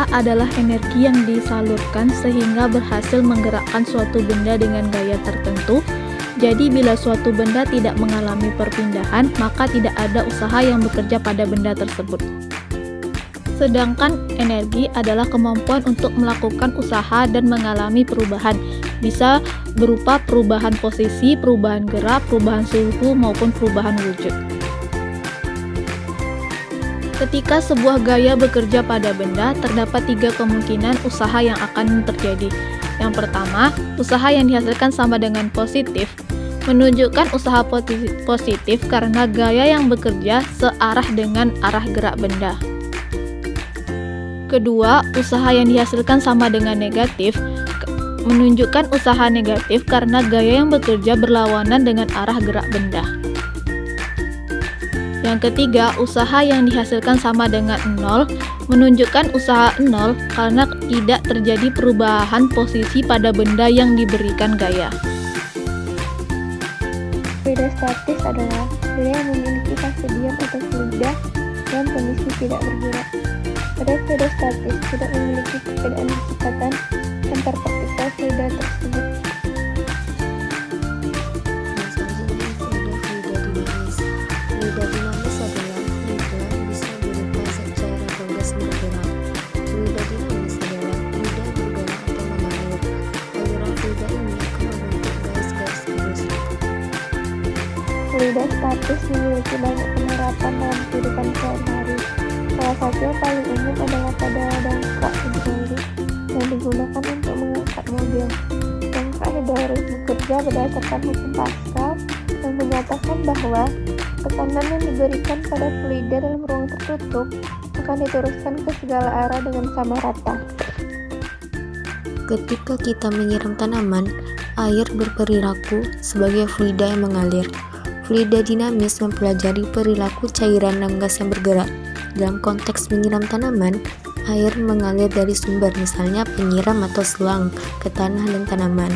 Usaha adalah energi yang disalurkan sehingga berhasil menggerakkan suatu benda dengan gaya tertentu. Jadi bila suatu benda tidak mengalami perpindahan, maka tidak ada usaha yang bekerja pada benda tersebut. Sedangkan energi adalah kemampuan untuk melakukan usaha dan mengalami perubahan. Bisa berupa perubahan posisi, perubahan gerak, perubahan suhu, maupun perubahan wujud. Ketika sebuah gaya bekerja pada benda, terdapat 3 kemungkinan usaha yang akan terjadi. Yang pertama, usaha yang dihasilkan sama dengan positif, menunjukkan usaha positif karena gaya yang bekerja searah dengan arah gerak benda. Kedua, usaha yang dihasilkan sama dengan negatif, menunjukkan usaha negatif karena gaya yang bekerja berlawanan dengan arah gerak benda. Yang ketiga, usaha yang dihasilkan sama dengan 0, menunjukkan usaha 0 karena tidak terjadi perubahan posisi pada benda yang diberikan gaya. Fluida statis adalah fluida yang memiliki fase diam atau fluida dalam kondisi tidak bergerak. Pada fluida statis tidak memiliki perbedaan kecepatan antar partikel fluida tersebut. Fluida dinamis adalah fluida yang bisa berupa secara gas bergerak. Fluida dinamis adalah fluida bergerak atau mengalir. Aliran fluida ini akan membentuk garis-garis arus. Fluida statis memiliki banyak penerapan dalam kehidupan sehari-hari. Salah satu yang paling umum adalah pada dongkrak hidrolik yang digunakan untuk mengangkat mobil. Dongkrak hidrolik bekerja berdasarkan hukum Pascal yang menyatakan bahwa tekanan yang diberikan pada fluida dalam ruang tertutup akan diteruskan ke segala arah dengan sama rata. Ketika kita menyiram tanaman, air berperilaku sebagai fluida yang mengalir. Fluida dinamis mempelajari perilaku cairan dan gas yang bergerak. Dalam konteks menyiram tanaman, air mengalir dari sumber, misalnya penyiram atau selang, ke tanah dan tanaman.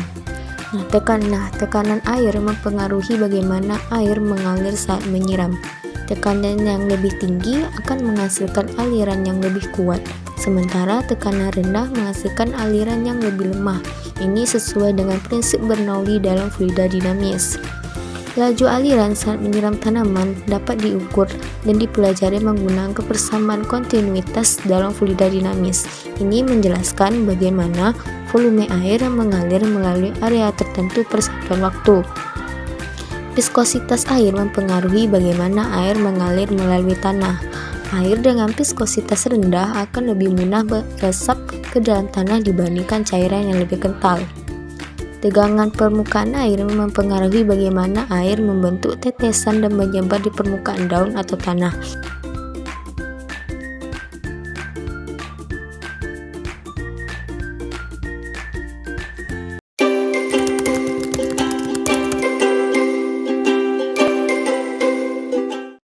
Tekanan air mempengaruhi bagaimana air mengalir saat menyiram. Tekanan yang lebih tinggi akan menghasilkan aliran yang lebih kuat, sementara tekanan rendah menghasilkan aliran yang lebih lemah. Ini sesuai dengan prinsip Bernoulli dalam fluida dinamis. Laju aliran saat menyiram tanaman dapat diukur dan dipelajari menggunakan kebersamaan kontinuitas dalam fluida dinamis. Ini menjelaskan bagaimana volume air yang mengalir melalui area tertentu per satuan waktu. Viskositas air mempengaruhi bagaimana air mengalir melalui tanah. Air dengan viskositas rendah akan lebih mudah meresap ke dalam tanah dibandingkan cairan yang lebih kental. Tegangan permukaan air mempengaruhi bagaimana air membentuk tetesan dan menyebar di permukaan daun atau tanah.